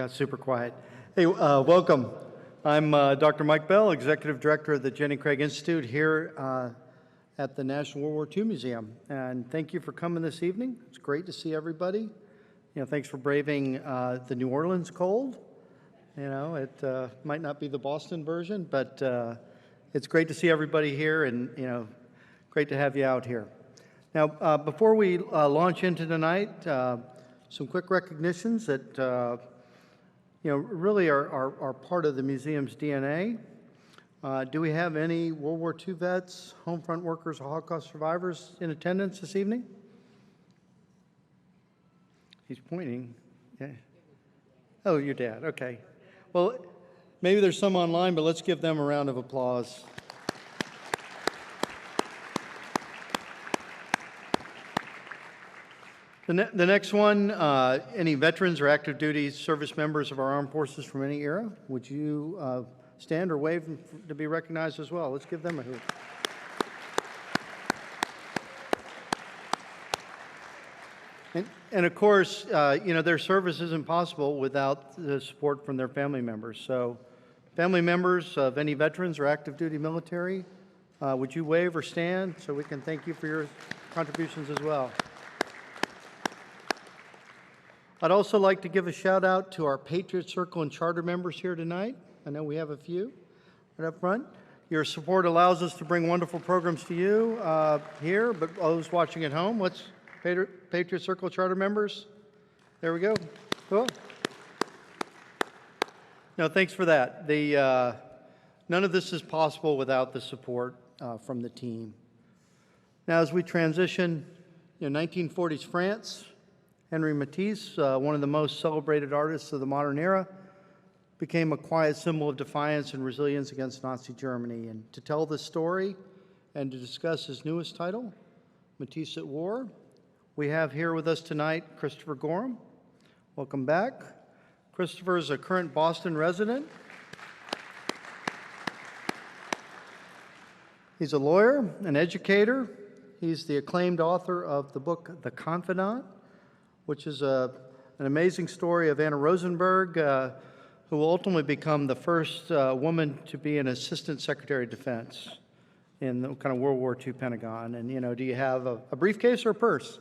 Got super quiet. Hey, welcome. I'm Dr. Mike Bell, Executive Director of the Jenny Craig Institute here at the National World War II Museum. And thank you for coming this evening. It's great to see everybody. Thanks for braving the New Orleans cold. It might not be the Boston version, but it's great to see everybody here and, great to have you out here. Now, before we launch into tonight, some quick recognitions that really are part of the museum's DNA. Do we have any World War II vets, home front workers, or Holocaust survivors in attendance this evening? He's pointing. Yeah. Oh, your dad. Okay. Well, maybe there's some online, but let's give them a round of applause. The next one, any veterans or active duty service members of our armed forces from any era, would you stand or wave to be recognized as well? Let's give them a hoot. And of course, their service isn't possible without the support from their family members. So family members of any veterans or active duty military, would you wave or stand so we can thank you for your contributions as well? I'd also like to give a shout out to our Patriot Circle and Charter members here tonight. I know we have a few right up front. Your support allows us to bring wonderful programs to you here, but those watching at home, what's Patriot Circle Charter members? There we go. Cool. No, thanks for that. None of this is possible without the support from the team. Now, as we transition, 1940s France, Henry Matisse, one of the most celebrated artists of the modern era, became a quiet symbol of defiance and resilience against Nazi Germany. And to tell this story and to discuss his newest title, Matisse at War, we have here with us tonight Christopher Gorham. Welcome back. Christopher is a current Boston resident. He's a lawyer, an educator. He's the acclaimed author of the book The Confidant, which is an amazing story of Anna Rosenberg, who will ultimately become the first woman to be an Assistant Secretary of Defense in the kind of World War II Pentagon. And, do you have a briefcase or a purse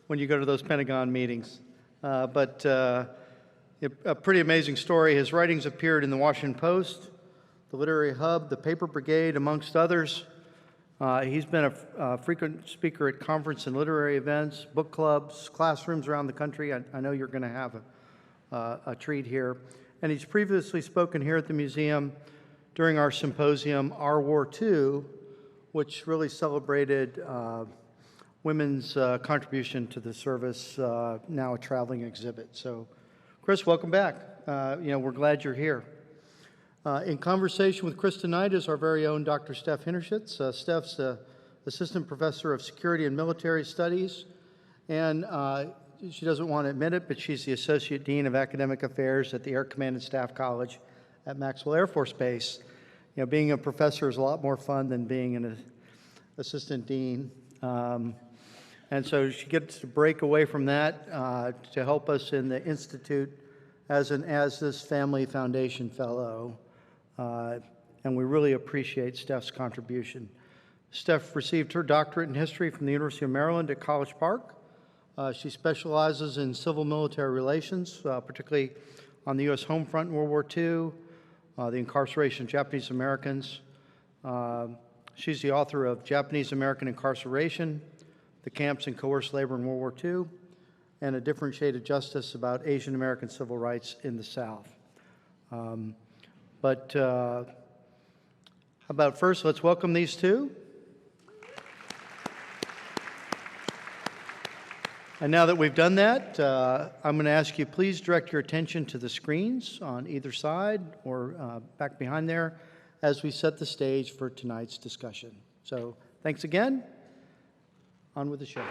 when you go to those Pentagon meetings? But a pretty amazing story. His writings appeared in the Washington Post, the Literary Hub, the Paper Brigade, amongst others. He's been a frequent speaker at conference and literary events, book clubs, classrooms around the country. I know you're going to have a treat here. And he's previously spoken here at the museum during our symposium, Our War II, which really celebrated women's contribution to the service, now a traveling exhibit. So, Chris, welcome back. We're glad you're here. In conversation with Chris tonight is our very own Dr. Steph Hinnershitz. Steph's Assistant Professor of Security and Military Studies, and she doesn't want to admit it, but she's the Associate Dean of Academic Affairs at the Air Command and Staff College at Maxwell Air Force Base. Being a professor is a lot more fun than being an assistant dean. And so she gets to break away from that to help us in the Institute as this Family Foundation Fellow. And we really appreciate Steph's contribution. Steph received her doctorate in history from the University of Maryland at College Park. She specializes in civil-military relations, particularly on the U.S. home front in World War II, the incarceration of Japanese Americans. She's the author of Japanese American Incarceration, the Camps and Coerced Labor in World War II, and A Different Shade of Justice about Asian American civil rights in the South. But how about first, let's welcome these two. And now that we've done that, I'm going to ask you, please direct your attention to the screens on either side or back behind there as we set the stage for tonight's discussion. So thanks again. On with the show.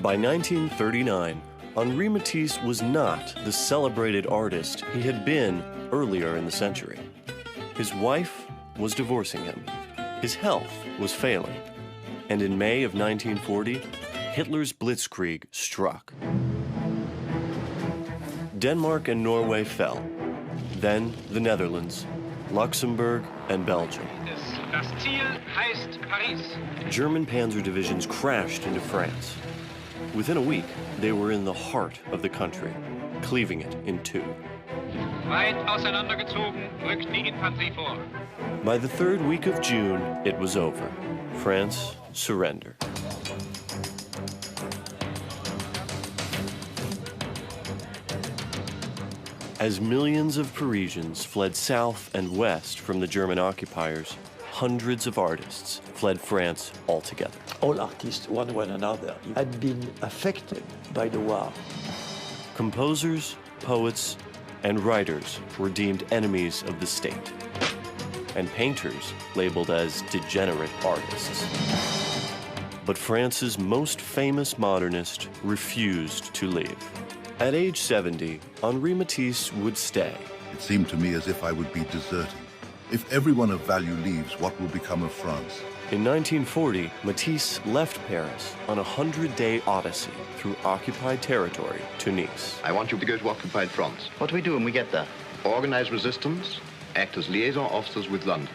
By By 1939, Henri Matisse was not the celebrated artist he had been earlier in the century. His wife was divorcing him. His health was failing. And in May of 1940, Hitler's blitzkrieg struck. Denmark and Norway fell. Then the Netherlands, Luxembourg, and Belgium. Das Ziel heißt Paris. German panzer divisions crashed into France. Within a week, they were in the heart of the country, cleaving it in two. Weit auseinandergezogen rückt die Infanterie vor. By the third week of June, it was over. France surrendered. As millions of Parisians fled south and west from the German occupiers, hundreds of artists fled France altogether. All artists, one way or another, had been affected by the war. Composers, poets, and writers were deemed enemies of the state, and painters labeled as degenerate artists. But France's most famous modernist refused to leave. At age 70, Henri Matisse would stay. It seemed to me as if I would be deserting. If everyone of value leaves, what will become of France? In 1940, Matisse left Paris on a 100-day odyssey through occupied territory to Nice. I want you to go to occupied France. What do we do when we get there? Organize resistance, act as liaison officers with London.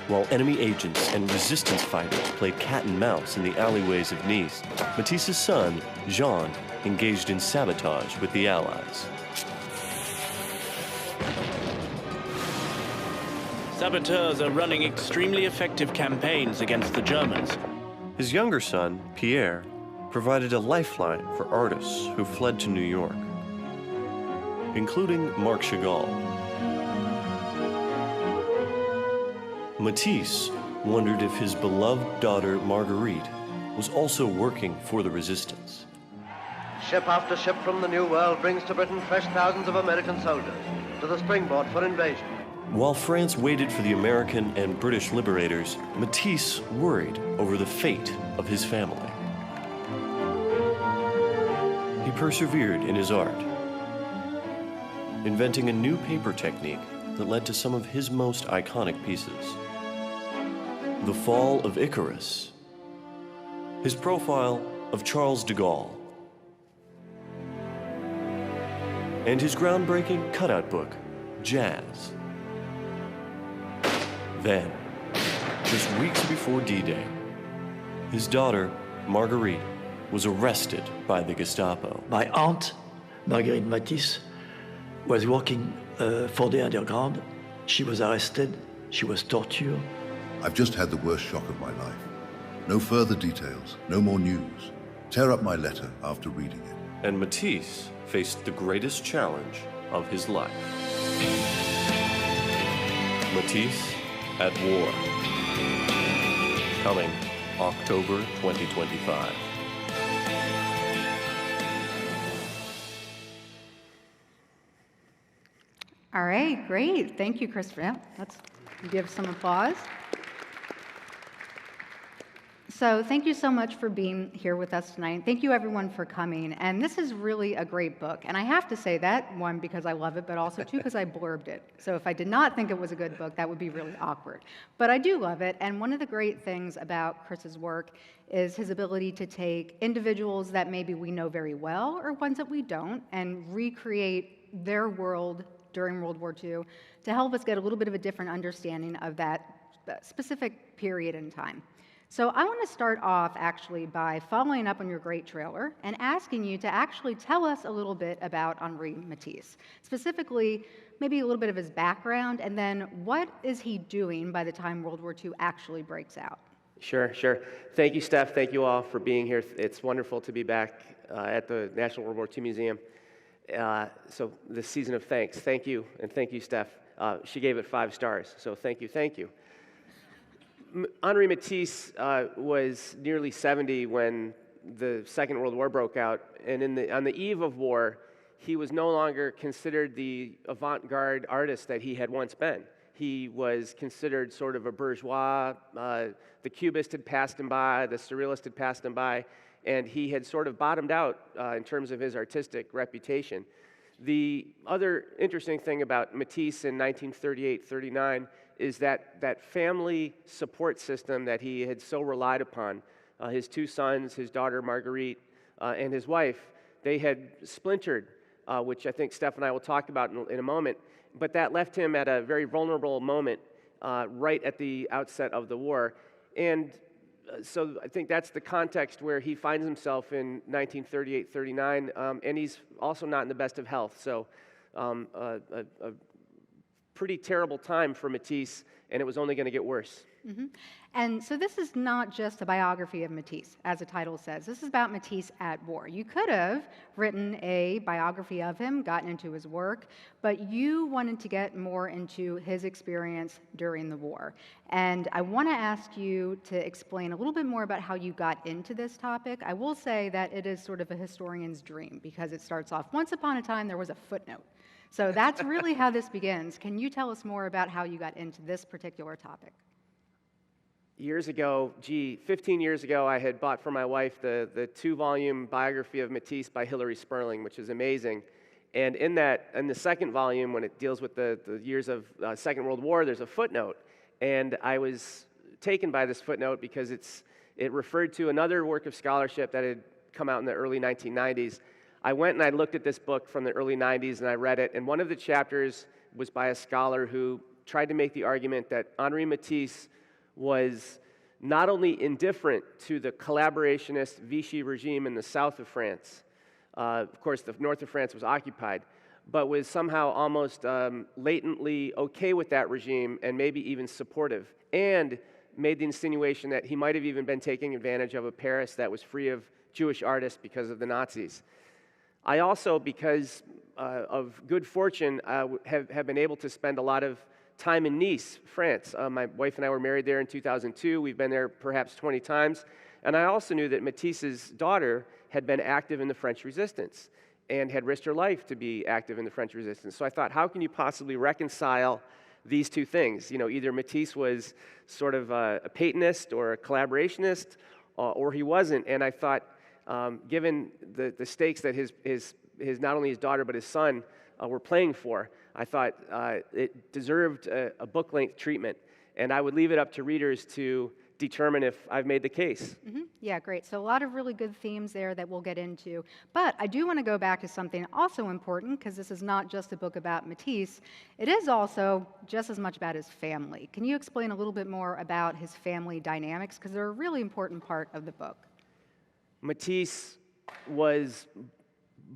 While enemy agents and resistance fighters played cat and mouse in the alleyways of Nice, Matisse's son, Jean, engaged in sabotage with the Allies. Saboteurs are running extremely effective campaigns against the Germans. His younger son, Pierre, provided a lifeline for artists who fled to New York, including Marc Chagall. Matisse wondered if his beloved daughter, Margarite, was also working for the resistance. Ship after ship from the New World brings to Britain fresh thousands of American soldiers to the springboard for invasion. While France waited for the American and British liberators, Matisse worried over the fate of his family. He persevered in his art, inventing a new paper technique that led to some of his most iconic pieces. The Fall of Icarus, his profile of Charles de Gaulle, and his groundbreaking cutout book, Jazz. Then, just weeks before D-Day, his daughter, Margarite, was arrested by the Gestapo. My aunt, Margarite Matisse, was working for the underground. She was arrested, she was tortured. I've just had the worst shock of my life. No further details, no more news. Tear up my letter after reading it. And Matisse faced the greatest challenge of his life. Matisse at War. Coming October 2025. All right, great. Thank you, Christopher. Yeah, let's give some applause. So thank you so much for being here with us tonight. Thank you, everyone, for coming. And this is really a great book. And I have to say that, one, because I love it, but also, two, because I blurbed it. So if I did not think it was a good book, that would be really awkward. But I do love it. And one of the great things about Chris's work is his ability to take individuals that maybe we know very well or ones that we don't and recreate their world during World War II to help us get a little bit of a different understanding of that specific period in time. So I want to start off actually by following up on your great trailer and asking you to actually tell us a little bit about Henri Matisse. Specifically, maybe a little bit of his background, and then what is he doing by the time World War II actually breaks out? Sure. Thank you, Steph. Thank you all for being here. It's wonderful to be back at the National World War II Museum. So this season of thanks. Thank you, and thank you, Steph. She gave it 5 stars, so thank you. Henri Matisse was nearly 70 when the Second World War broke out, and on the eve of war, he was no longer considered the avant-garde artist that he had once been. He was considered sort of a bourgeois. The Cubist had passed him by, the Surrealist had passed him by, and he had sort of bottomed out in terms of his artistic reputation. The other interesting thing about Matisse in 1938-39 is that family support system that he had so relied upon. His two sons, his daughter Margarite, and his wife, they had splintered, which I think Steph and I will talk about in a moment, but that left him at a very vulnerable moment right at the outset of the war. And so I think that's the context where he finds himself in 1938-39, and he's also not in the best of health. So a pretty terrible time for Matisse, and it was only going to get worse. Mm-hmm. And so this is not just a biography of Matisse, as the title says. This is about Matisse at war. You could have written a biography of him, gotten into his work, but you wanted to get more into his experience during the war. And I want to ask you to explain a little bit more about how you got into this topic. I will say that it is sort of a historian's dream, because it starts off, once upon a time there was a footnote. So that's really how this begins. Can you tell us more about how you got into this particular topic? Years ago, 15 years ago, I had bought for my wife the 2-volume biography of Matisse by Hilary Sperling, which is amazing. And in the second volume, when it deals with the years of Second World War, there's a footnote. And I was taken by this footnote because it referred to another work of scholarship that had come out in the early 1990s. I went and I looked at this book from the early 90s and I read it, and one of the chapters was by a scholar who tried to make the argument that Henri Matisse was not only indifferent to the collaborationist Vichy regime in the south of France, of course the north of France was occupied, but was somehow almost latently okay with that regime and maybe even supportive, and made the insinuation that he might have even been taking advantage of a Paris that was free of Jewish artists because of the Nazis. I also, because of good fortune, have been able to spend a lot of time in Nice, France. My wife and I were married there in 2002. We've been there perhaps 20 times. And I also knew that Matisse's daughter had been active in the French Resistance and had risked her life to be active in the French Resistance. So I thought, how can you possibly reconcile these two things? You know, either Matisse was sort of a Peytonist or a collaborationist, or he wasn't. And I thought, given the stakes that his not only his daughter but his son were playing for, I thought it deserved a book-length treatment, and I would leave it up to readers to determine if I've made the case. Mm-hmm. Yeah, great. So a lot of really good themes there that we'll get into. But I do want to go back to something also important, because this is not just a book about Matisse. It is also just as much about his family. Can you explain a little bit more about his family dynamics, because they're a really important part of the book? Matisse was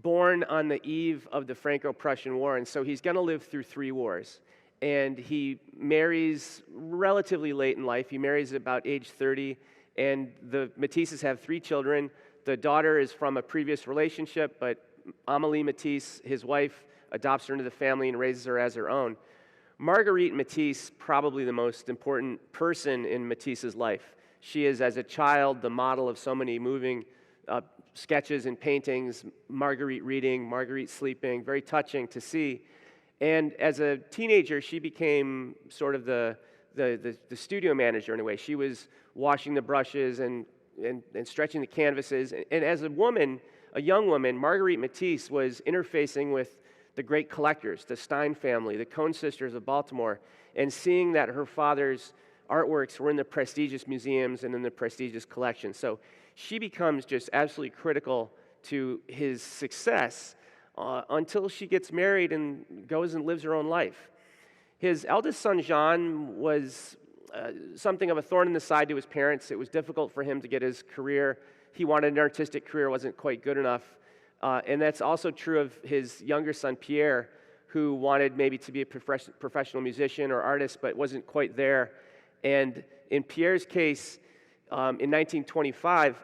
born on the eve of the Franco-Prussian War, and so he's going to live through 3 wars. And he marries relatively late in life. He marries about age 30, and the Matisses have 3 children. The daughter is from a previous relationship, but Amélie Matisse, his wife, adopts her into the family and raises her as her own. Margarite Matisse, probably the most important person in Matisse's life. She is, as a child, the model of so many moving sketches and paintings, Margarite reading, Margarite sleeping, very touching to see. And as a teenager, she became sort of the studio manager in a way. She was washing the brushes and stretching the canvases. And as a woman, a young woman, Margarite Matisse was interfacing with the great collectors, the Stein family, the Cohn sisters of Baltimore, and seeing that her father's artworks were in the prestigious museums and in the prestigious collections. So she becomes just absolutely critical to his success until she gets married and goes and lives her own life. His eldest son, Jean, was something of a thorn in the side to his parents. It was difficult for him to get his career. He wanted an artistic career, wasn't quite good enough. And that's also true of his younger son, Pierre, who wanted maybe to be a professional musician or artist, but wasn't quite there. And in Pierre's case, in 1925,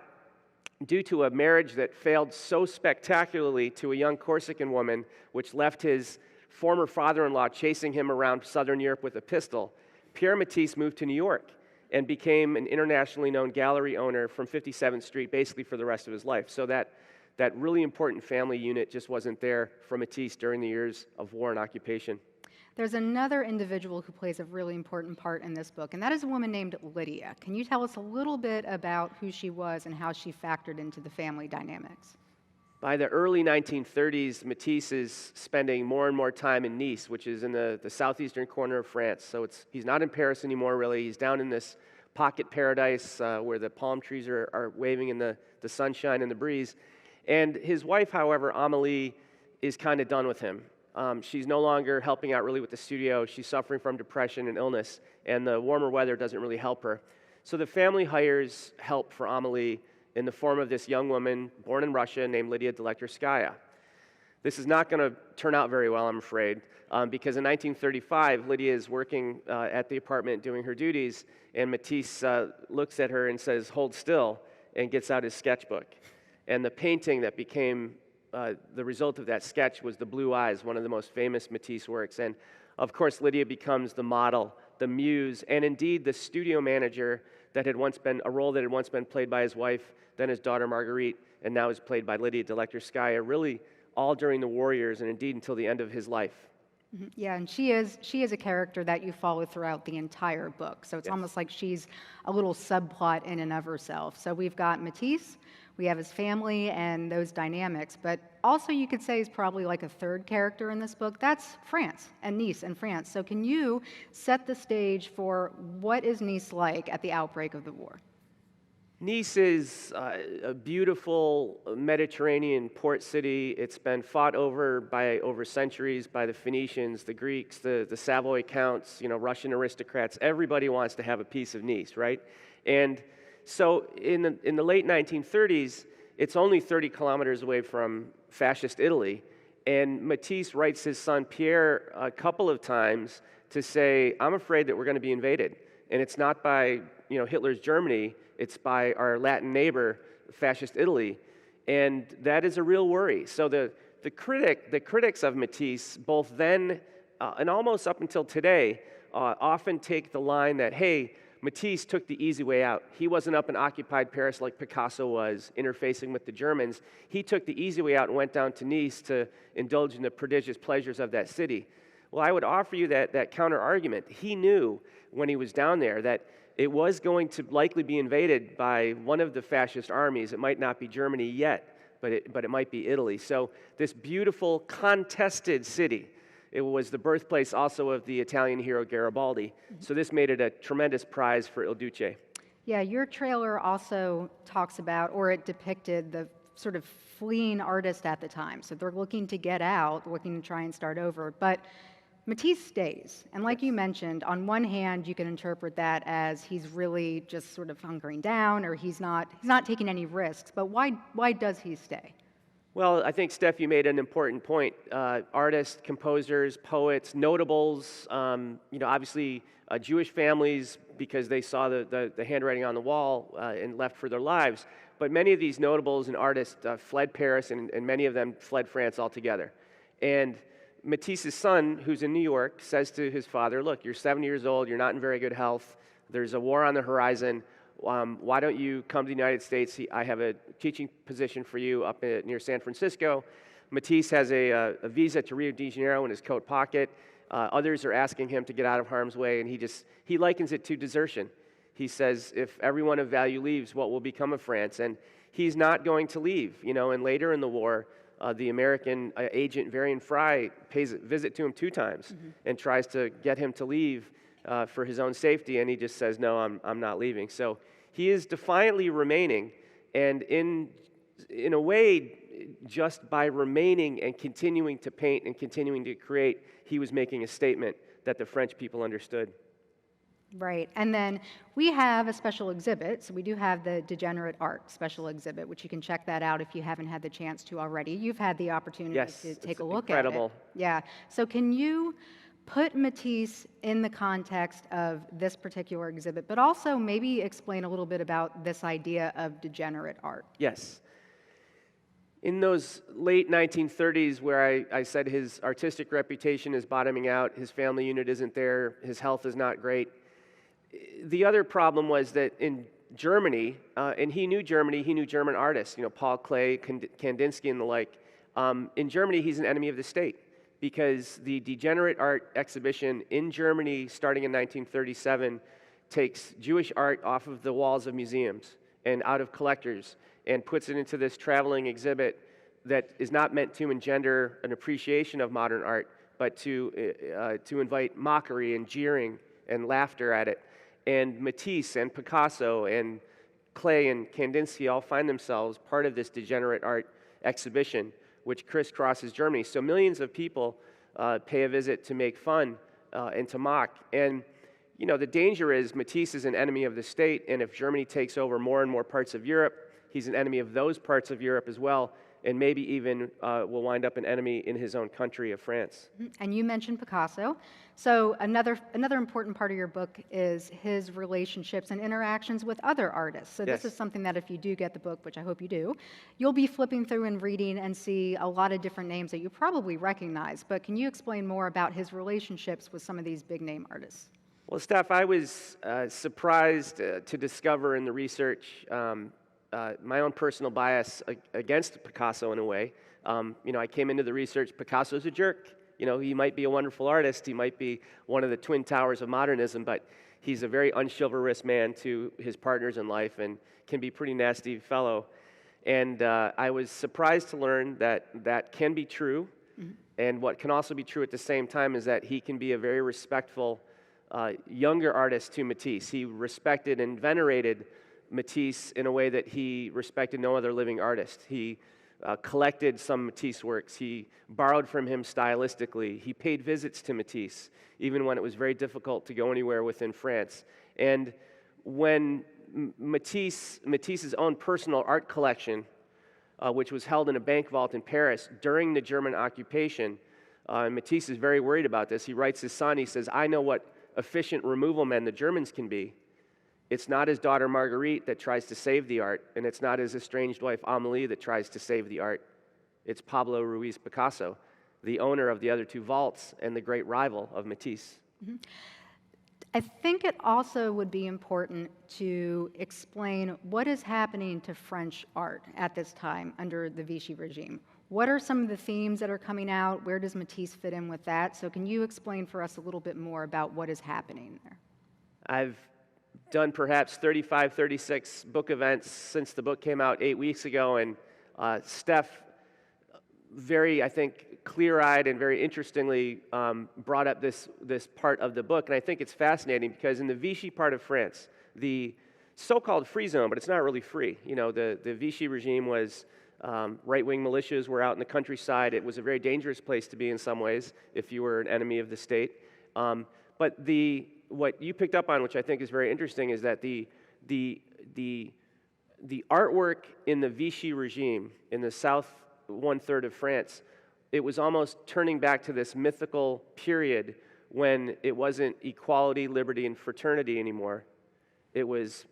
due to a marriage that failed so spectacularly to a young Corsican woman, which left his former father-in-law chasing him around Southern Europe with a pistol, Pierre Matisse moved to New York and became an internationally known gallery owner from 57th Street basically for the rest of his life. So that really important family unit just wasn't there for Matisse during the years of war and occupation. There's another individual who plays a really important part in this book, and that is a woman named Lydia. Can you tell us a little bit about who she was and how she factored into the family dynamics? By the early 1930s, Matisse is spending more and more time in Nice, which is in the southeastern corner of France. So he's not in Paris anymore, really. He's down in this pocket paradise where the palm trees are waving in the sunshine and the breeze. And his wife, however, Amélie, is kind of done with him. She's no longer helping out really with the studio. She's suffering from depression and illness, and the warmer weather doesn't really help her. So the family hires help for Amélie in the form of this young woman born in Russia named Lydia Delectorskaya. This is not going to turn out very well, I'm afraid, because in 1935, Lydia is working at the apartment doing her duties, and Matisse looks at her and says, "Hold still," and gets out his sketchbook. And the painting that became the result of that sketch was The Blue Eyes, one of the most famous Matisse works. And of course, Lydia becomes the model, the muse, and indeed the studio manager that had once been a role that had once been played by his wife, then his daughter Margarite, and now is played by Lydia Delectorskaya, really all during the war years and indeed until the end of his life. Yeah, and she is a character that you follow throughout the entire book. So it's almost like she's a little subplot in and of herself. So we've got Matisse, we have his family and those dynamics, but also you could say is probably like a third character in this book. That's France and Nice and France. So can you set the stage for what is Nice like at the outbreak of the war? Nice is a beautiful Mediterranean port city. It's been fought over centuries by the Phoenicians, the Greeks, the Savoy counts, Russian aristocrats. Everybody wants to have a piece of Nice, right? And so in the late 1930s, it's only 30 kilometers away from fascist Italy, and Matisse writes his son Pierre a couple of times to say, "I'm afraid that we're going to be invaded, and it's not by Hitler's Germany, it's by our Latin neighbor, fascist Italy," and that is a real worry. So the critics of Matisse, both then and almost up until today, often take the line that, hey, Matisse took the easy way out. He wasn't up in occupied Paris like Picasso was, interfacing with the Germans. He took the easy way out and went down to Nice to indulge in the prodigious pleasures of that city. Well, I would offer you that counter-argument. He knew when he was down there that it was going to likely be invaded by one of the fascist armies. It might not be Germany yet, but it might be Italy. So this beautiful, contested city, it was the birthplace also of the Italian hero Garibaldi. So this made it a tremendous prize for Il Duce. Yeah, your trailer also talks about, or it depicted, the sort of fleeing artist at the time. So they're looking to get out, looking to try and start over. But Matisse stays. And like you mentioned, on one hand, you can interpret that as he's really just sort of hunkering down, or he's not taking any risks. But why does he stay? Well, I think, Steph, you made an important point. Artists, composers, poets, notables, obviously Jewish families, because they saw the handwriting on the wall and left for their lives. But many of these notables and artists fled Paris, and many of them fled France altogether. And Matisse's son, who's in New York, says to his father, "Look, you're 70 years old, you're not in very good health, there's a war on the horizon. Why don't you come to the United States? I have a teaching position for you up near San Francisco." Matisse has a visa to Rio de Janeiro in his coat pocket. Others are asking him to get out of harm's way, and he likens it to desertion. He says, if everyone of value leaves, what will become of France? And he's not going to leave. And later in the war, the American agent Varian Fry pays a visit to him 2 times and tries to get him to leave for his own safety, and he just says, "No, I'm not leaving." So he is defiantly remaining, and in a way, just by remaining and continuing to paint and continuing to create, he was making a statement that the French people understood. Right, and then we have a special exhibit. So we do have the Degenerate art special exhibit, which you can check that out if you haven't had the chance to already. You've had the opportunity to take a look at it. Yeah, so can you put Matisse in the context of this particular exhibit, but also maybe explain a little bit about this idea of degenerate art? Yes. In those late 1930s where I said his artistic reputation is bottoming out, his family unit isn't there, his health is not great, the other problem was that in Germany, and he knew German artists, Paul Klee, Kandinsky, and the like. In Germany, he's an enemy of the state. because the Degenerate art exhibition in Germany starting in 1937 takes Jewish art off of the walls of museums and out of collectors and puts it into this traveling exhibit that is not meant to engender an appreciation of modern art, but to invite mockery and jeering and laughter at it. And Matisse and Picasso and Klee and Kandinsky all find themselves part of this Degenerate art exhibition, which crisscrosses Germany. So millions of people pay a visit to make fun and to mock. And you know, the danger is Matisse is an enemy of the state, and if Germany takes over more and more parts of Europe, he's an enemy of those parts of Europe as well, and maybe even will wind up an enemy in his own country of France. And you mentioned Picasso. So another important part of your book is his relationships and interactions with other artists. So this Yes. is something that if you do get the book, which I hope you do, you'll be flipping through and reading and see a lot of different names that you probably recognize. But can you explain more about his relationships with some of these big name artists? Well, Steph, I was surprised to discover in the research my own personal bias against Picasso in a way. You know, I came into the research, Picasso's a jerk. You know, he might be a wonderful artist, he might be one of the twin towers of modernism, but he's a very unchivalrous man to his partners in life and can be a pretty nasty fellow. And I was surprised to learn that that can be true, and what can also be true at the same time is that he can be a very respectful younger artist to Matisse. He respected and venerated Matisse in a way that he respected no other living artist. He collected some Matisse works. He borrowed from him stylistically. He paid visits to Matisse, even when it was very difficult to go anywhere within France. And when Matisse's own personal art collection, which was held in a bank vault in Paris during the German occupation, Matisse is very worried about this. He writes his son, he says, "I know what efficient removal men the Germans can be. It's not his daughter Margarite that tries to save the art, and it's not his estranged wife Amélie that tries to save the art. It's Pablo Ruiz Picasso, the owner of the other two vaults and the great rival of Matisse." Mm-hmm. I think it also would be important to explain what is happening to French art at this time under the Vichy regime. What are some of the themes that are coming out? Where does Matisse fit in with that? So can you explain for us a little bit more about what is happening there? I've done perhaps 35, 36 book events since the book came out 8 weeks ago, and Steph very, I think, clear-eyed and very interestingly brought up this part of the book, and I think it's fascinating because in the Vichy part of France, the so-called free zone, but it's not really free. You know, the Vichy regime was right-wing militias were out in the countryside. It was a very dangerous place to be in some ways if you were an enemy of the state. But what you picked up on, which I think is very interesting, is that the artwork in the Vichy regime in the south one-third of France, it was almost turning back to this mythical period when it wasn't equality, liberty, and fraternity anymore. It was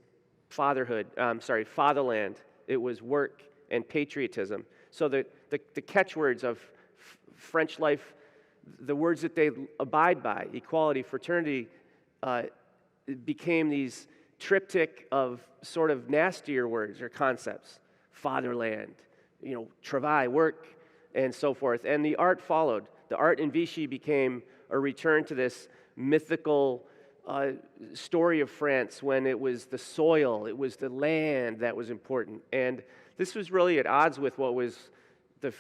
fatherland. It was work and patriotism. So the catchwords of French life, the words that they abide by, equality, fraternity, became these triptych of sort of nastier words or concepts. Fatherland, you know, travail, work, and so forth. And the art followed. The art in Vichy became a return to this mythical story of France when it was the soil, it was the land that was important. And this was really at odds with what was the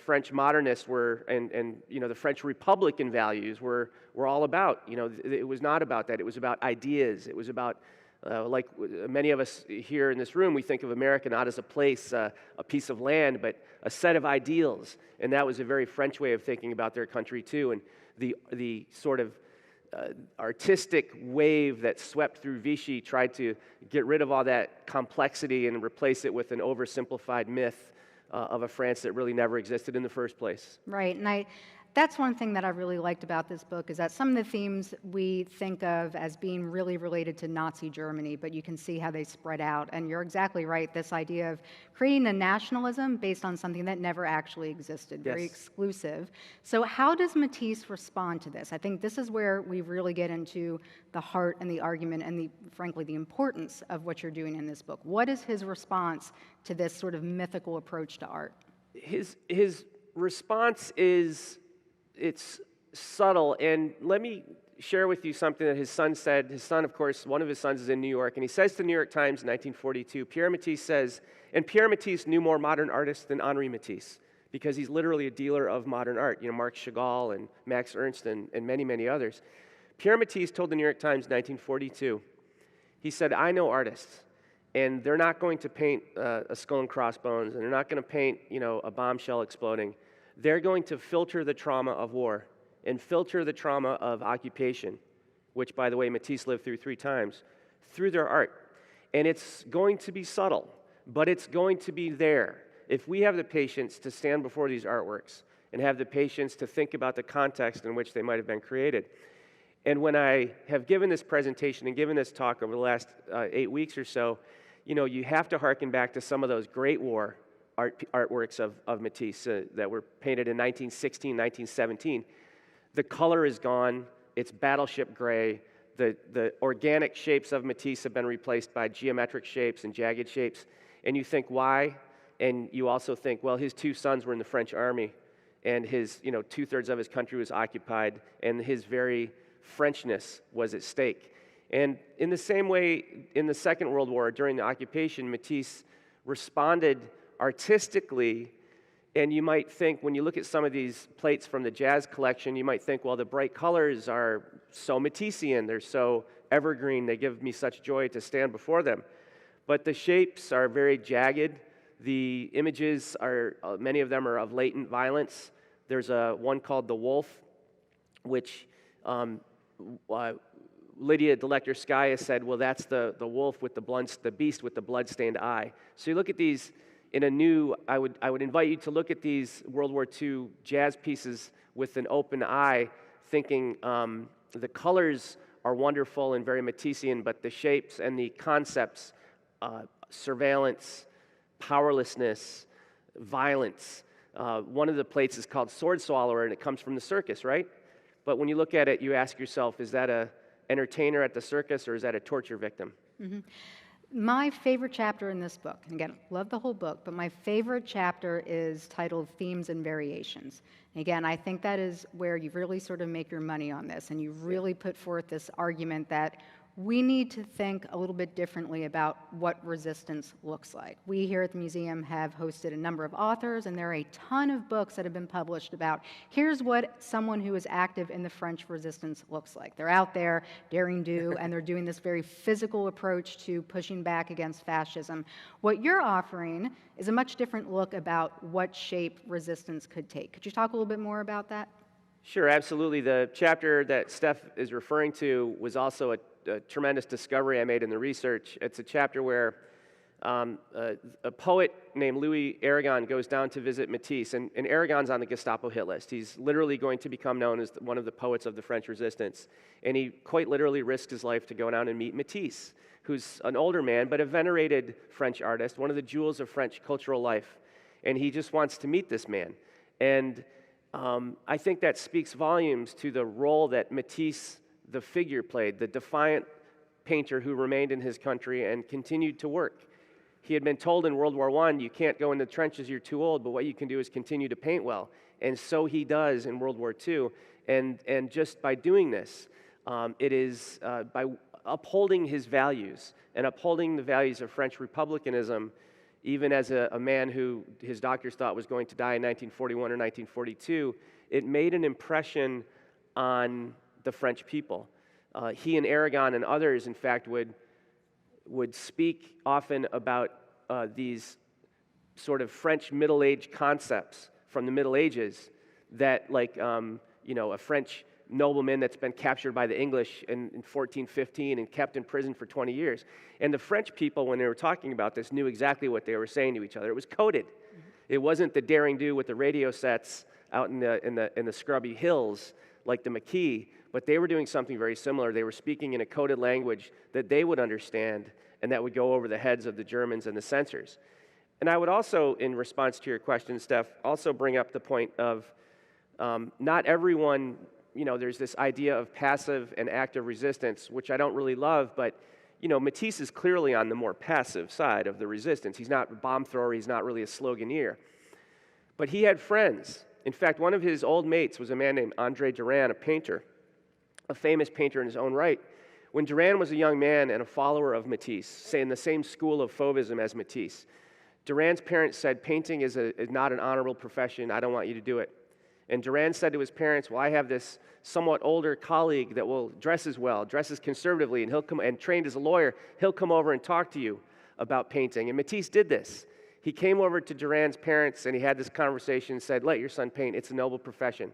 French modernists were, and the French Republican values were all about. You know, it was not about that. It was about ideas. It was about, like many of us here in this room, we think of America not as a place, a piece of land, but a set of ideals. And that was a very French way of thinking about their country too. And the sort of artistic wave that swept through Vichy tried to get rid of all that complexity and replace it with an oversimplified myth of a France that really never existed in the first place. Right, and that's one thing that I really liked about this book is that some of the themes we think of as being really related to Nazi Germany, but you can see how they spread out. And you're exactly right, this idea of creating a nationalism based on something that never actually existed, very exclusive. So how does Matisse respond to this? I think this is where we really get into the heart and the argument and, frankly, the importance of what you're doing in this book. What is his response to this sort of mythical approach to art? His response is it's subtle. And let me share with you something that his son said. His son, of course, one of his sons is in New York, and he says to the New York Times in 1942, Pierre Matisse says, and Pierre Matisse knew more modern artists than Henri Matisse, because he's literally a dealer of modern art, Marc Chagall and Max Ernst and many, many others. Pierre Matisse told the New York Times in 1942, he said, I know artists, and they're not going to paint a skull and crossbones, and they're not going to paint, a bombshell exploding. They're going to filter the trauma of war and filter the trauma of occupation, which, by the way, Matisse lived through 3 times, through their art. And it's going to be subtle, but it's going to be there. If we have the patience to stand before these artworks and have the patience to think about the context in which they might have been created. And when I have given this presentation and given this talk over the last 8 weeks or so, you have to hearken back to some of those great war artworks of Matisse that were painted in 1916, 1917. The color is gone. It's battleship gray. The organic shapes of Matisse have been replaced by geometric shapes and jagged shapes. And you think, why? And you also think, well, his 2 sons were in the French army, and his, 2/3 of his country was occupied, and his very Frenchness was at stake. And in the same way, in the Second World War, during the occupation, Matisse responded artistically. And you might think, when you look at some of these plates from the jazz collection, you might think, well, the bright colors are so Matissean, they're so evergreen, they give me such joy to stand before them. But the shapes are very jagged. The images are, many of them are of latent violence. There's one called The Wolf, which Lydia Delector-Skaya said, well, that's the wolf with the beast with the blood-stained eye. So you look at these in a new, I would invite you to look at these World War II jazz pieces with an open eye, thinking the colors are wonderful and very Matissean, but the shapes and the concepts, surveillance, powerlessness, violence. One of the plates is called Sword Swallower, and it comes from the circus, right? But when you look at it, you ask yourself, is that an entertainer at the circus, or is that a torture victim? Mm-hmm. My favorite chapter in this book, and again, love the whole book, but my favorite chapter is titled Themes and Variations. And again, I think that is where you really sort of make your money on this, and you really put forth this argument that we need to think a little bit differently about what resistance looks like. We here at the museum have hosted a number of authors, and there are a ton of books that have been published about here's what someone who is active in the French resistance looks like. They're out there, daring do, and they're doing this very physical approach to pushing back against fascism. What you're offering is a much different look about what shape resistance could take. Could you talk a little bit more about that? Sure, absolutely. The chapter that Steph is referring to was also a tremendous discovery I made in the research. It's a chapter where a poet named Louis Aragon goes down to visit Matisse, and Aragon's on the Gestapo hit list. He's literally going to become known as one of the poets of the French Resistance, and he quite literally risked his life to go down and meet Matisse, who's an older man, but a venerated French artist, one of the jewels of French cultural life, and he just wants to meet this man. And I think that speaks volumes to the role that Matisse, the figure, played, the defiant painter who remained in his country and continued to work. He had been told in World War I, you can't go in the trenches, you're too old, but what you can do is continue to paint well. And so he does in World War II. And just by doing this, it is by upholding his values and upholding the values of French republicanism, even as a man who his doctors thought was going to die in 1941 or 1942, it made an impression on the French people. He and Aragon and others, in fact, would speak often about these sort of French Middle Age concepts from the Middle Ages that, like, a French nobleman that's been captured by the English in 1415 and kept in prison for 20 years. And the French people, when they were talking about this, knew exactly what they were saying to each other. It was coded. Mm-hmm. It wasn't the daring do with the radio sets out in the scrubby hills like the Maquis, but they were doing something very similar. They were speaking in a coded language that they would understand and that would go over the heads of the Germans and the censors. And I would also, in response to your question, Steph, also bring up the point of not everyone, there's this idea of passive and active resistance, which I don't really love, but, Matisse is clearly on the more passive side of the resistance. He's not a bomb thrower, he's not really a sloganeer. But he had friends, In fact, one of his old mates was a man named André Derain, a painter, a famous painter in his own right. When Derain was a young man and a follower of Matisse, say in the same school of Fauvism as Matisse, Derain's parents said, painting is not an honorable profession, I don't want you to do it. And Derain said to his parents, well, I have this somewhat older colleague that will dresses well, dresses conservatively, and he'll come and trained as a lawyer, he'll come over and talk to you about painting. And Matisse did this. He came over to Derain's parents and he had this conversation and said, let your son paint, it's a noble profession.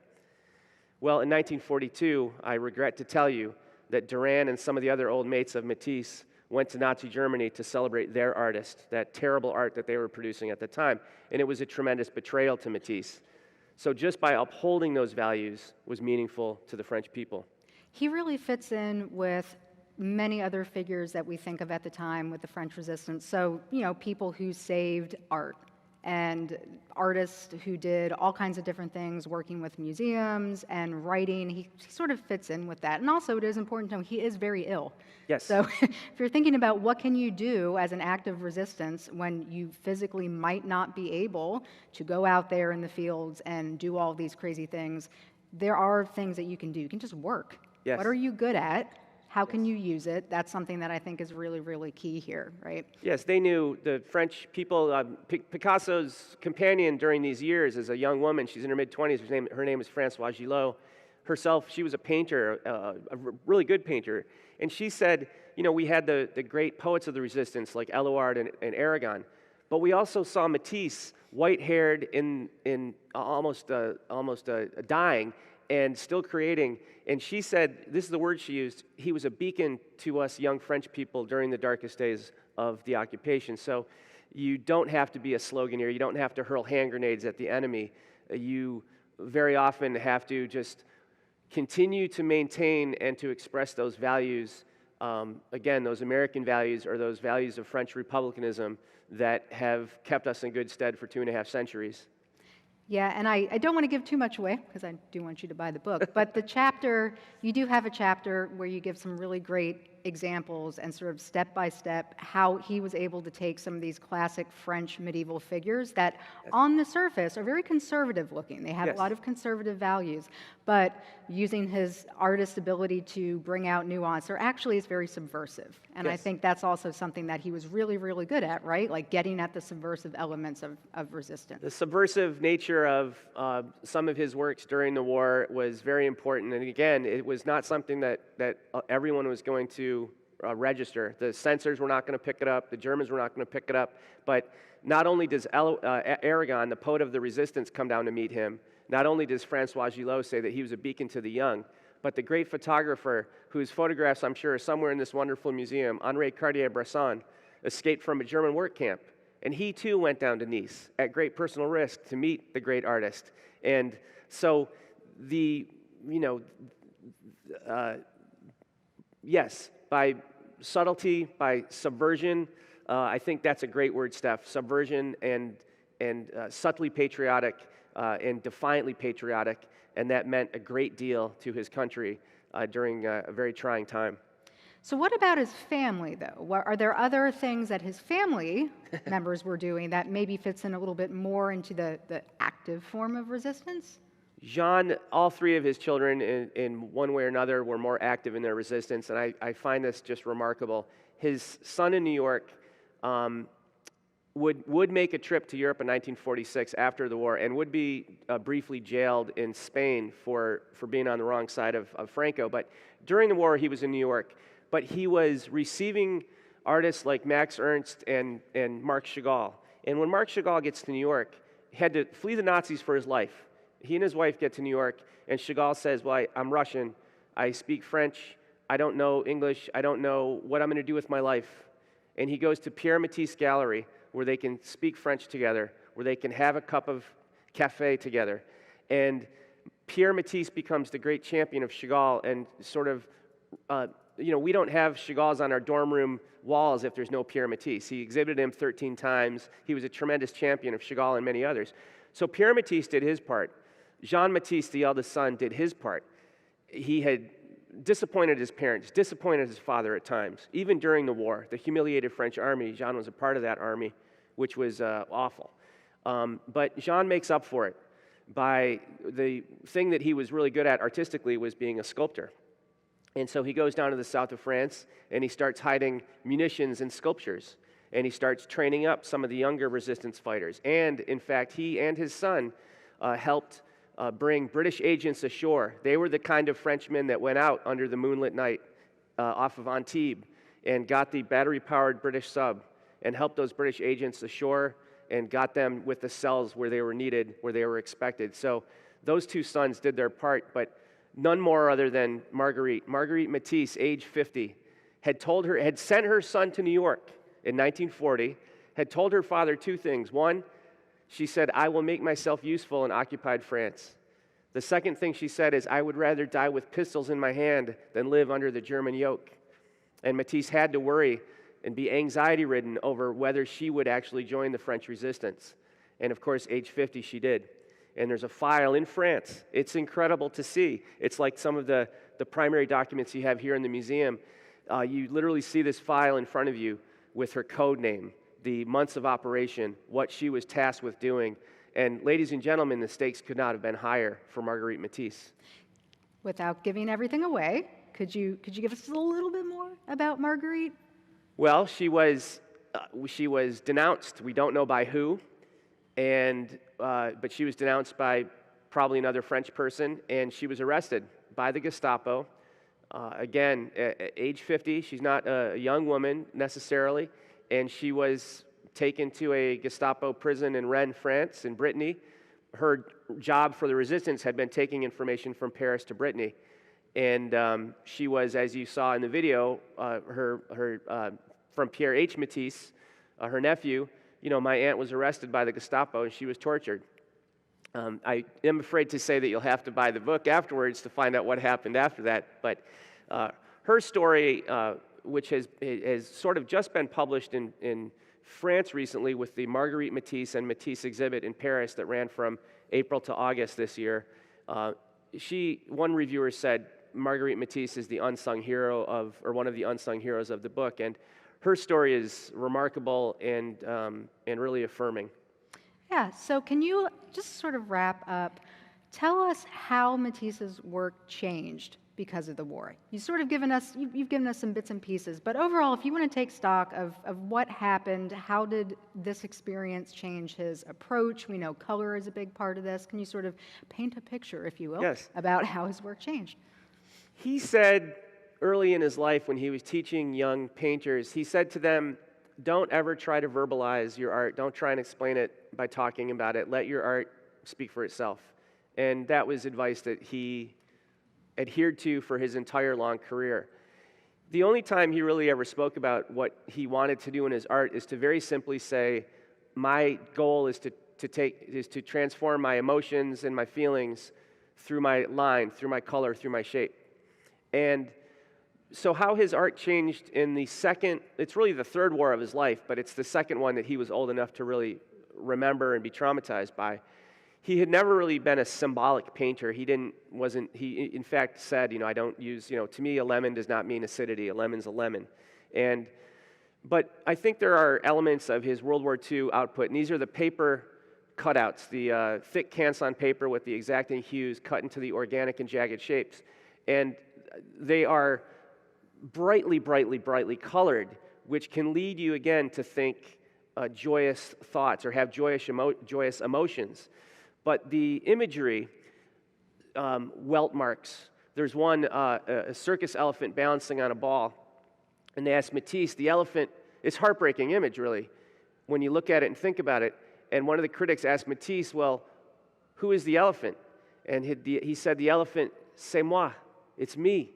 Well, in 1942, I regret to tell you that Derain and some of the other old mates of Matisse went to Nazi Germany to celebrate their artist, that terrible art that they were producing at the time. And it was a tremendous betrayal to Matisse. So just by upholding those values was meaningful to the French people. He really fits in with many other figures that we think of at the time with the French Resistance. So, people who saved art and artists who did all kinds of different things, working with museums and writing. He sort of fits in with that. And also, it is important to know he is very ill. Yes. So if you're thinking about what can you do as an act of resistance when you physically might not be able to go out there in the fields and do all these crazy things, there are things that you can do. You can just work. Yes. What are you good at? How can you use it? That's something that I think is really, really key here, right? Yes, they knew, the French people. Picasso's companion during these years is a young woman. She's in her mid-20s. Her name is Françoise Gillot. Herself, she was a painter, a really good painter. And she said, we had the great poets of the resistance like Éluard and Aragon, but we also saw Matisse, white-haired in almost dying, and still creating. And she said, this is the word she used, he was a beacon to us young French people during the darkest days of the occupation. So you don't have to be a sloganeer. You don't have to hurl hand grenades at the enemy. You very often have to just continue to maintain and to express those values, again, those American values or those values of French republicanism that have kept us in good stead for 2.5 centuries. Yeah, and I don't want to give too much away, because I do want you to buy the book, but you do have a chapter where you give some really great examples and sort of step-by-step how he was able to take some of these classic French medieval figures that on the surface are very conservative looking. They have a lot of conservative values, but using his artist's ability to bring out nuance, or actually is very subversive. And I think that's also something that he was really, really good at, right? Like getting at the subversive elements of resistance. The subversive nature of some of his works during the war was very important. And again, it was not something that everyone was going to register. The censors were not going to pick it up. The Germans were not going to pick it up. But not only does Aragon, the poet of the resistance, come down to meet him, not only does François Gillot say that he was a beacon to the young, but the great photographer, whose photographs I'm sure are somewhere in this wonderful museum, Henri Cartier-Bresson, escaped from a German work camp. And he too went down to Nice at great personal risk to meet the great artist. And so yes, by subtlety, by subversion, I think that's a great word, Steph. Subversion and subtly patriotic and defiantly patriotic, and that meant a great deal to his country during a very trying time. So what about his family, though? Are there other things that his family members were doing that maybe fits in a little bit more into the active form of resistance? Jean, all three of his children, in one way or another, were more active in their resistance, and I find this just remarkable. His son in New York would make a trip to Europe in 1946 after the war, and would be briefly jailed in Spain for being on the wrong side of Franco. But during the war, he was in New York. But he was receiving artists like Max Ernst and Marc Chagall. And when Marc Chagall gets to New York, he had to flee the Nazis for his life. He and his wife get to New York, and Chagall says, well, I'm Russian, I speak French, I don't know English, I don't know what I'm going to do with my life. And he goes to Pierre Matisse Gallery, where they can speak French together, where they can have a cup of café together. And Pierre Matisse becomes the great champion of Chagall, and sort of, we don't have Chagalls on our dorm room walls if there's no Pierre Matisse. He exhibited him 13 times. He was a tremendous champion of Chagall and many others. So Pierre Matisse did his part. Jean Matisse, the eldest son, did his part. He had disappointed his parents, disappointed his father at times. Even during the war, the humiliated French army, Jean was a part of that army, which was awful. But Jean makes up for it. by the thing that he was really good at artistically was being a sculptor. And so he goes down to the south of France, and he starts hiding munitions and sculptures. And he starts training up some of the younger resistance fighters. And, in fact, he and his son helped bring British agents ashore. They were the kind of Frenchmen that went out under the moonlit night off of Antibes and got the battery-powered British sub and helped those British agents ashore and got them with the cells where they were needed, where they were expected. So those two sons did their part, but none more other than Margarite. Margarite Matisse, age 50, had sent her son to New York in 1940, had told her father two things. One, she said, "I will make myself useful in occupied France." The second thing she said is, "I would rather die with pistols in my hand than live under the German yoke." And Matisse had to worry and be anxiety-ridden over whether she would actually join the French resistance. And of course, age 50, she did. And there's a file in France. It's incredible to see. It's like some of the primary documents you have here in the museum. You literally see this file in front of you with her code name, the months of operation, what she was tasked with doing. And ladies and gentlemen, the stakes could not have been higher for Margarite Matisse. Without giving everything away, could you give us a little bit more about Margarite? Well, she was denounced. We don't know by who, but she was denounced by probably another French person, and she was arrested by the Gestapo. Again, at age 50, she's not a young woman necessarily, and she was taken to a Gestapo prison in Rennes, France, in Brittany. Her job for the resistance had been taking information from Paris to Brittany. And she was, as you saw in the video, from Pierre H. Matisse, her nephew. My aunt was arrested by the Gestapo, and she was tortured. I am afraid to say that you'll have to buy the book afterwards to find out what happened after that. But her story, which has sort of just been published in France recently with the Margarite Matisse and Matisse exhibit in Paris that ran from April to August this year. One reviewer said Margarite Matisse is the unsung hero or one of the unsung heroes of the book, and her story is remarkable and really affirming. Yeah, so can you just sort of wrap up, tell us how Matisse's work changed because of the war? You've given us some bits and pieces, but overall, if you want to take stock of what happened, how did this experience change his approach? We know color is a big part of this. Can you sort of paint a picture, if you will, Yes. about how his work changed? He said early in his life when he was teaching young painters, he said to them, don't ever try to verbalize your art. Don't try and explain it by talking about it. Let your art speak for itself. And that was advice that he adhered to for his entire long career. The only time he really ever spoke about what he wanted to do in his art is to very simply say, my goal is to transform my emotions and my feelings through my line, through my color, through my shape. And so how his art changed in it's really the third war of his life, but it's the second one that he was old enough to really remember and be traumatized by. He had never really been a symbolic painter. He in fact said, I don't use, to me a lemon does not mean acidity. A lemon's a lemon. But I think there are elements of his World War II output, and these are the paper cutouts, the thick Canson paper with the exacting hues cut into the organic and jagged shapes. And they are brightly, brightly, brightly colored, which can lead you again to think joyous thoughts or have joyous emotions. But the imagery, welt marks. There's one, a circus elephant balancing on a ball, and they asked Matisse, the elephant, it's a heartbreaking image, really, when you look at it and think about it. And one of the critics asked Matisse, well, who is the elephant? And he said, the elephant, c'est moi, it's me.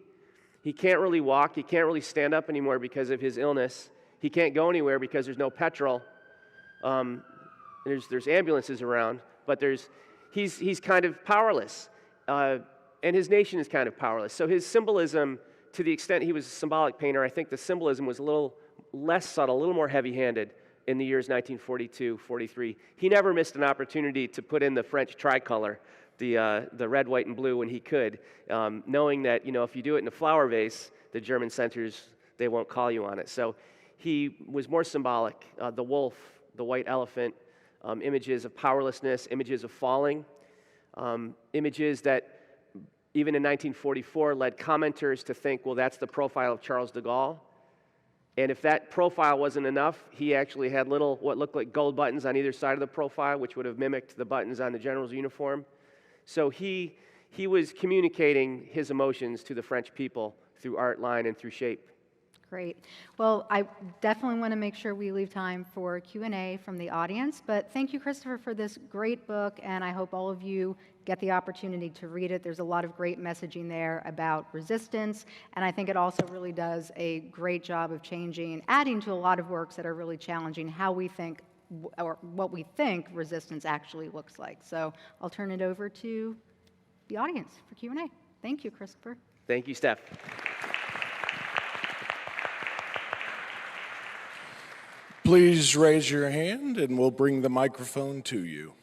He can't really walk, he can't really stand up anymore because of his illness. He can't go anywhere because there's no petrol. There's ambulances around, but he's kind of powerless, and his nation is kind of powerless. So his symbolism, to the extent he was a symbolic painter, I think the symbolism was a little less subtle, a little more heavy-handed in the years 1942, 43. He never missed an opportunity to put in the French tricolor, the red, white, and blue when he could, knowing that, if you do it in a flower vase, the German censors, they won't call you on it. So he was more symbolic. The wolf, the white elephant, images of powerlessness, images of falling. images that even in 1944 led commenters to think, well, that's the profile of Charles de Gaulle. And if that profile wasn't enough, he actually had little, what looked like gold buttons on either side of the profile, which would have mimicked the buttons on the general's uniform. So he was communicating his emotions to the French people through art, line, and through shape. Great. Well, I definitely want to make sure we leave time for Q&A from the audience, but thank you, Christopher, for this great book, and I hope all of you get the opportunity to read it. There's a lot of great messaging there about resistance, and I think it also really does a great job of adding to a lot of works that are really challenging how we think, or what we think resistance actually looks like. So I'll turn it over to the audience for Q&A. Thank you, Christopher. Thank you, Steph. Please raise your hand and we'll bring the microphone to you.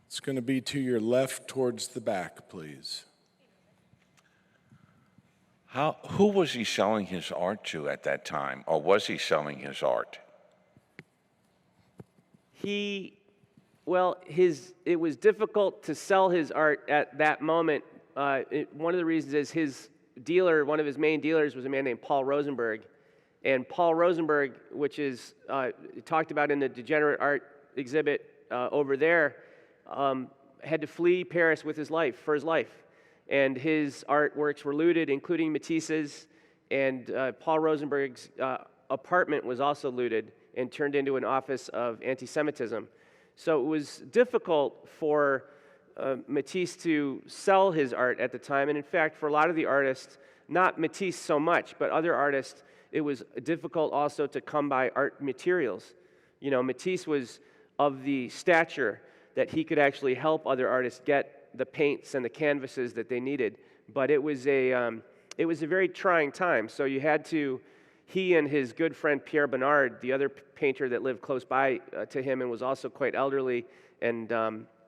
It's going to be to your left towards the back, please. Who was he selling his art to at that time, or was he selling his art? It was difficult to sell his art at that moment. One of the reasons is one of his main dealers was a man named Paul Rosenberg. And Paul Rosenberg, which is talked about in the Degenerate art exhibit over there, had to flee Paris for his life. And his artworks were looted, including Matisse's, and Paul Rosenberg's apartment was also looted and turned into an office of anti-Semitism. So it was difficult for Matisse to sell his art at the time, and in fact, for a lot of the artists, not Matisse so much, but other artists, it was difficult also to come by art materials. You know, Matisse was of the stature that he could actually help other artists get the paints and the canvases that they needed. But it was a very trying time. So he and his good friend Pierre Bernard, the other painter that lived close by to him and was also quite elderly and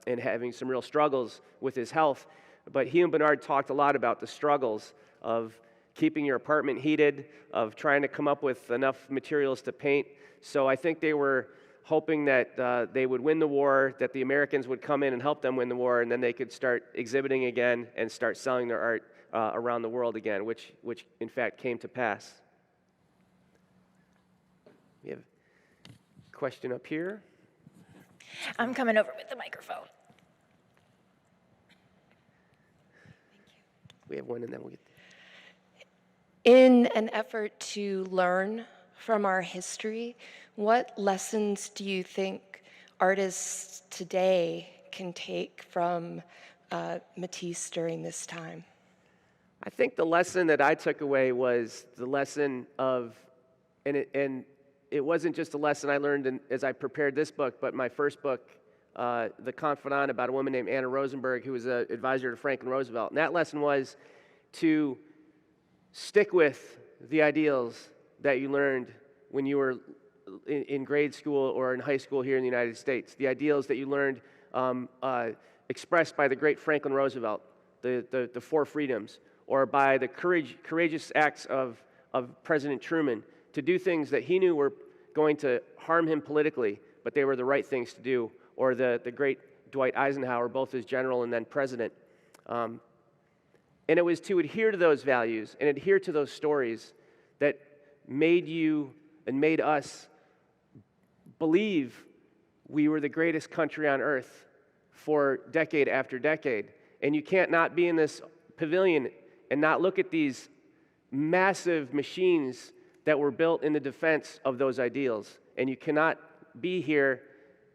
having some real struggles with his health. But he and Bernard talked a lot about the struggles of keeping your apartment heated, of trying to come up with enough materials to paint. So I think they were hoping that they would win the war, that the Americans would come in and help them win the war, and then they could start exhibiting again and start selling their art around the world again, which in fact came to pass. We have a question up here. I'm coming over with the microphone. We have one, and then we'll get... In an effort to learn from our history, what lessons do you think artists today can take from Matisse during this time? I think the lesson that I took away was the lesson of, and it wasn't just a lesson I learned as I prepared this book, but my first book, The Confidant, about a woman named Anna Rosenberg, who was an advisor to Franklin Roosevelt. And that lesson was to stick with the ideals that you learned when you were in grade school or in high school here in the United States. The ideals that you learned expressed by the great Franklin Roosevelt, the four freedoms, or by the courageous acts of President Truman to do things that he knew were going to harm him politically, but they were the right things to do, or the great Dwight Eisenhower, both as general and then president. And it was to adhere to those values and adhere to those stories that made you and made us believe we were the greatest country on earth for decade after decade. And you can't not be in this pavilion and not look at these massive machines that were built in the defense of those ideals. And you cannot be here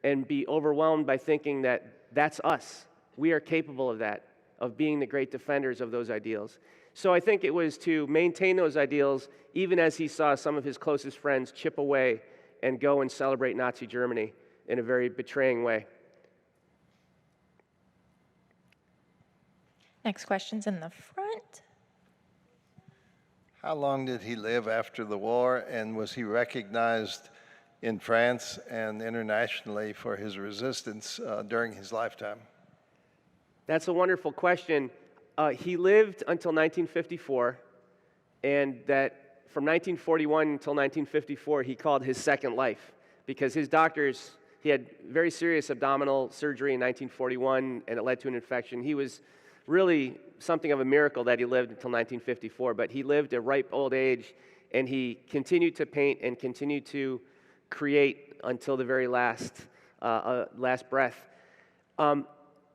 and be overwhelmed by thinking that that's us. We are capable of that, of being the great defenders of those ideals. So I think it was to maintain those ideals even as he saw some of his closest friends chip away and go and celebrate Nazi Germany in a very betraying way. Next question's in the front. How long did he live after the war, and was he recognized in France and internationally for his resistance during his lifetime? That's a wonderful question. He lived until 1954, and that from 1941 until 1954, he called his second life, because his doctors He had very serious abdominal surgery in 1941, and it led to an infection. He was really something of a miracle that he lived until 1954, but he lived a ripe old age, and he continued to paint and continued to create until the very last breath.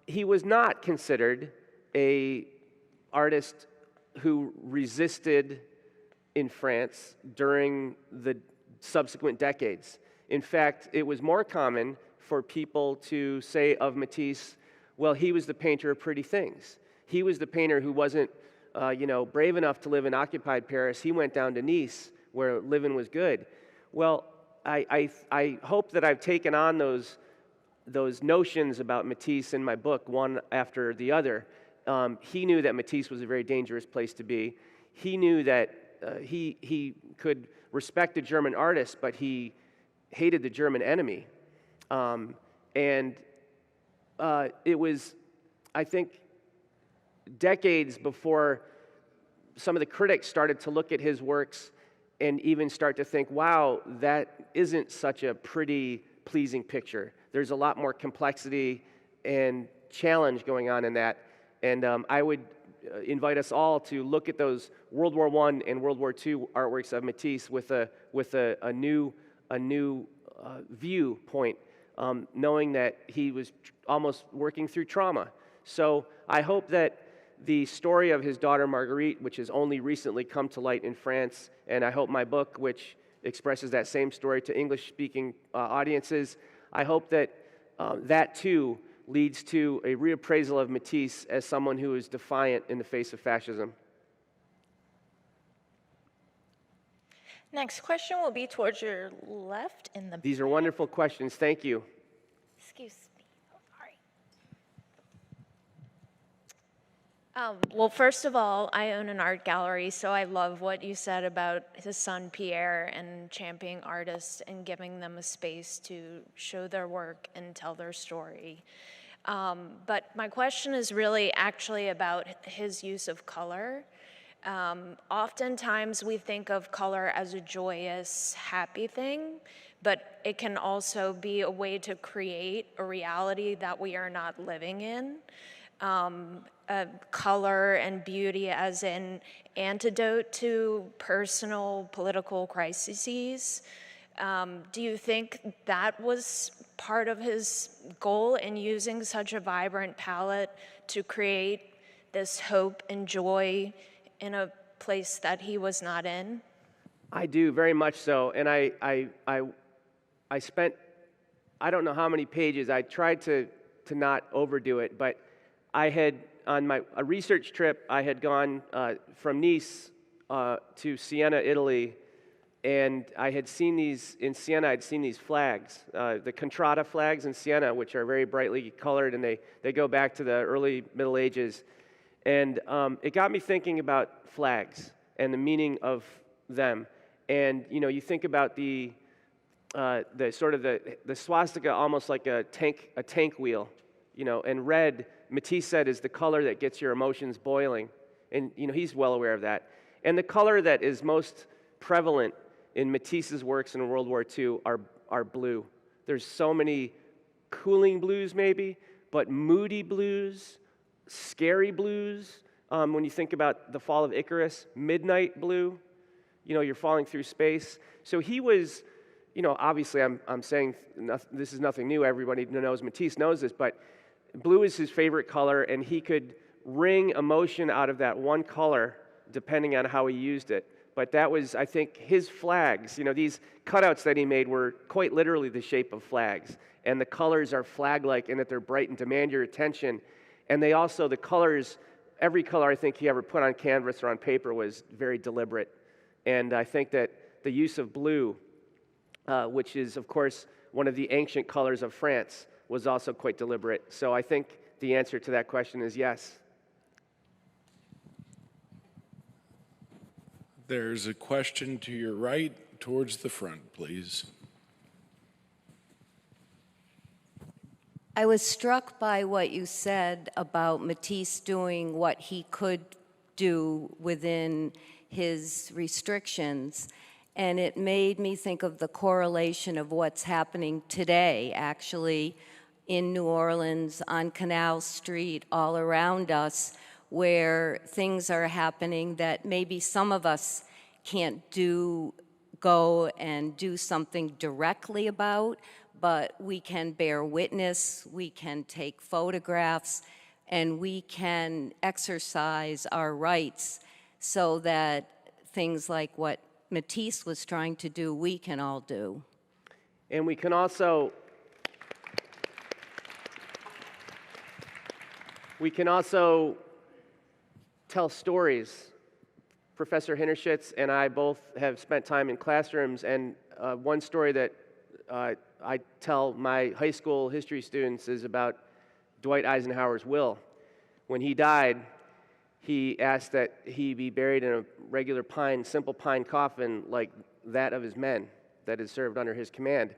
He was not considered an artist who resisted in France during the subsequent decades. In fact, it was more common for people to say of Matisse, well, he was the painter of pretty things. He was the painter who wasn't, brave enough to live in occupied Paris. He went down to Nice, where living was good. Well, I hope that I've taken on those notions about Matisse in my book, one after the other. He knew that Matisse was a very dangerous place to be. He knew that he could respect a German artist, but he hated the German enemy. It was, I think, decades before some of the critics started to look at his works and even start to think, wow, that isn't such a pretty, pleasing picture. There's a lot more complexity and challenge going on in that. And I would invite us all to look at those World War I and World War II artworks of Matisse with a new viewpoint, knowing that he was almost working through trauma. So I hope that the story of his daughter Margarite, which has only recently come to light in France, and I hope my book, which expresses that same story to English-speaking audiences, I hope that that too leads to a reappraisal of Matisse as someone who is defiant in the face of fascism. Next question will be towards your left in the... These are wonderful questions. Thank you. Excuse me. Well, first of all, I own an art gallery, so I love what you said about his son Pierre and championing artists and giving them a space to show their work and tell their story. But my question is really actually about his use of color. Oftentimes we think of color as a joyous, happy thing, but it can also be a way to create a reality that we are not living in. Color and beauty as an antidote to personal political crises. Do you think that was part of his goal in using such a vibrant palette to create this hope and joy in a place that he was not in? I do, very much so. And I spent, I don't know how many pages. I tried to not overdo it, but I had, on a research trip, I had gone from Nice to Siena, Italy, and I had seen these, in Siena, I'd seen these flags, the Contrada flags in Siena, which are very brightly colored, and they go back to the early Middle Ages. And it got me thinking about flags and the meaning of them. And, you know, you think about the sort of the swastika almost like a tank wheel, you know, and red, Matisse said, is the color that gets your emotions boiling. And, you know, he's well aware of that. And the color that is most prevalent in Matisse's works in World War II are blue. There's so many cooling blues maybe, but moody blues, scary blues. When you think about The Fall of Icarus, midnight blue, you know, you're falling through space. So he was, you know, obviously I'm saying this is nothing new. Everybody who knows Matisse knows this, but blue is his favorite color, and he could wring emotion out of that one color depending on how he used it. But that was, I think, his flags. You know, these cutouts that he made were quite literally the shape of flags. And the colors are flag-like in that they're bright and demand your attention. And they also, the colors, every color I think he ever put on canvas or on paper was very deliberate. And I think that the use of blue, which is, of course, one of the ancient colors of France, was also quite deliberate. So I think the answer to that question is yes. There's a question to your right, towards the front, please. I was struck by what you said about Matisse doing what he could do within his restrictions. And it made me think of the correlation of what's happening today, actually, in New Orleans, on Canal Street, all around us, where things are happening that maybe some of us can't go and do something directly about, but we can bear witness, we can take photographs, and we can exercise our rights so that things like what Matisse was trying to do, we can all do. And we can also tell stories. Professor Hinnerschitz and I both have spent time in classrooms, and one story that I tell my high school history students is about Dwight Eisenhower's will. When he died, he asked that he be buried in a regular simple pine coffin like that of his men that had served under his command.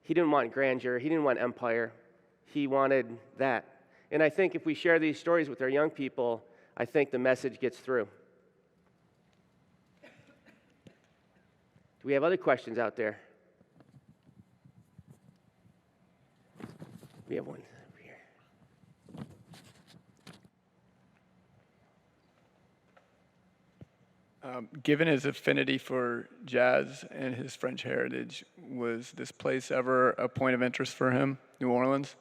He didn't want grandeur, he didn't want empire, he wanted that. And I think if we share these stories with our young people, I think the message gets through. Do we have other questions out there? We have one over here. Given his affinity for jazz and his French heritage, was this place ever a point of interest for him, New Orleans?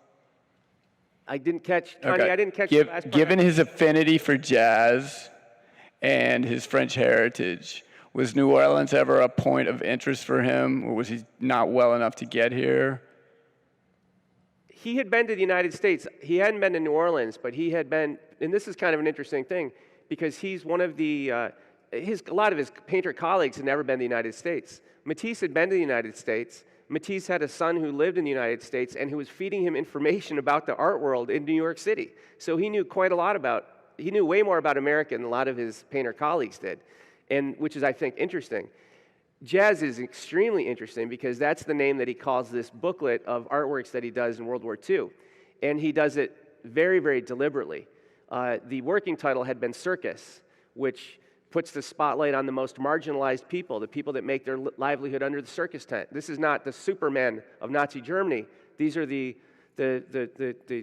I didn't catch, Tanya, Okay. I didn't catch the last part. Given his affinity for jazz and his French heritage, was New Orleans ever a point of interest for him, or was he not well enough to get here? He had been to the United States. He hadn't been to New Orleans, but he had been, and this is kind of an interesting thing, because he's one of the, a lot of his painter colleagues had never been to the United States. Matisse had been to the United States. Matisse had a son who lived in the United States and who was feeding him information about the art world in New York City. So he knew he knew way more about America than a lot of his painter colleagues did, and which is, I think, interesting. Jazz is extremely interesting because that's the name that he calls this booklet of artworks that he does in World War II. And he does it very, very deliberately. The working title had been Circus, which puts the spotlight on the most marginalized people, the people that make their livelihood under the circus tent. This is not the Superman of Nazi Germany. These are the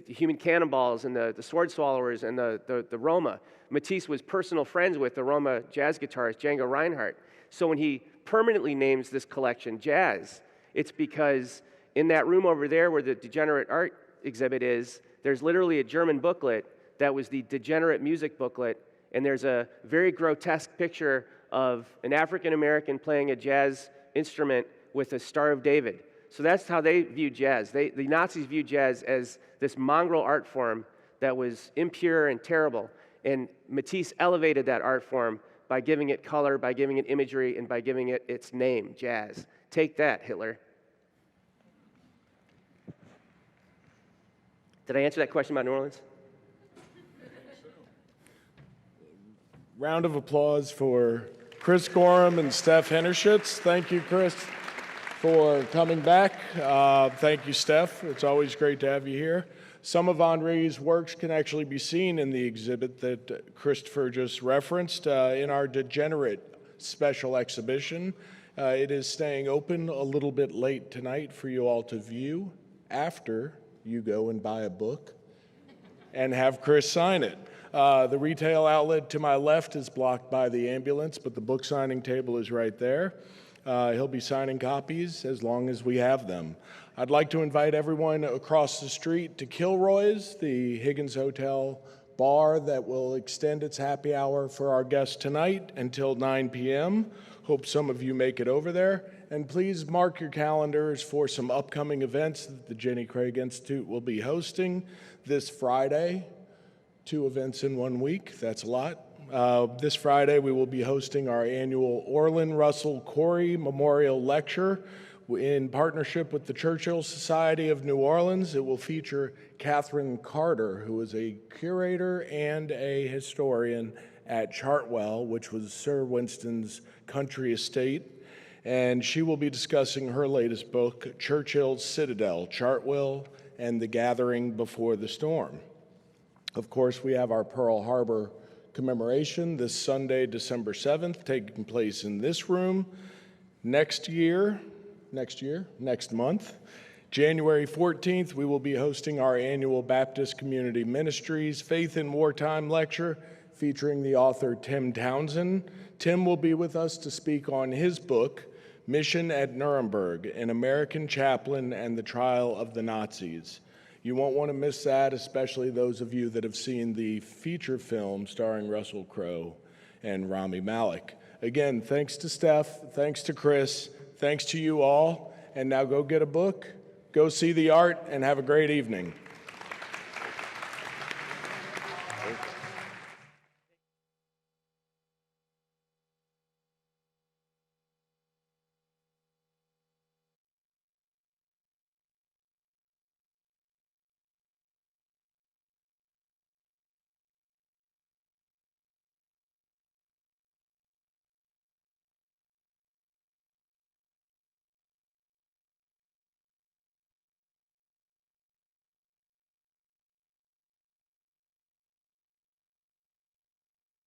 human cannonballs and the sword swallowers and the Roma. Matisse was personal friends with the Roma jazz guitarist Django Reinhardt. So when he permanently names this collection Jazz, it's because in that room over there where the Degenerate art exhibit is, there's literally a German booklet that was the Degenerate music booklet, and there's a very grotesque picture of an African American playing a jazz instrument with a Star of David. So that's how they viewed jazz. The Nazis viewed jazz as this mongrel art form that was impure and terrible, and Matisse elevated that art form by giving it color, by giving it imagery, and by giving it its name, jazz. Take that, Hitler. Did I answer that question about New Orleans? Round of applause for Chris Gorham and Steph Hinnerschitz. Thank you, Chris, for coming back. Thank you, Steph. It's always great to have you here. Some of Henri's works can actually be seen in the exhibit that Christopher just referenced in our Degenerate special exhibition. It is staying open a little bit late tonight for you all to view after you go and buy a book and have Chris sign it. The retail outlet to my left is blocked by the ambulance, but the book signing table is right there. He'll be signing copies as long as we have them. I'd like to invite everyone across the street to Kilroy's, the Higgins Hotel bar that will extend its happy hour for our guests tonight until 9 p.m. Hope some of you make it over there. And please mark your calendars for some upcoming events that the Jenny Craig Institute will be hosting this Friday. 2 events in 1 week, that's a lot. This Friday, we will be hosting our annual Orlin Russell Corey Memorial Lecture in partnership with the Churchill Society of New Orleans. It will feature Catherine Carter, who is a curator and a historian at Chartwell, which was Sir Winston's country estate. And she will be discussing her latest book, Churchill's Citadel, Chartwell and the Gathering Before the Storm. Of course, we have our Pearl Harbor commemoration this Sunday, December 7th, taking place in this room. Next month, January 14th, we will be hosting our annual Baptist Community Ministries Faith in Wartime lecture featuring the author Tim Townsend. Tim will be with us to speak on his book, Mission at Nuremberg, An American Chaplain and the Trial of the Nazis. You won't want to miss that, especially those of you that have seen the feature film starring Russell Crowe and Rami Malek. Again, thanks to Steph, thanks to Chris, thanks to you all, and now go get a book, go see the art, and have a great evening.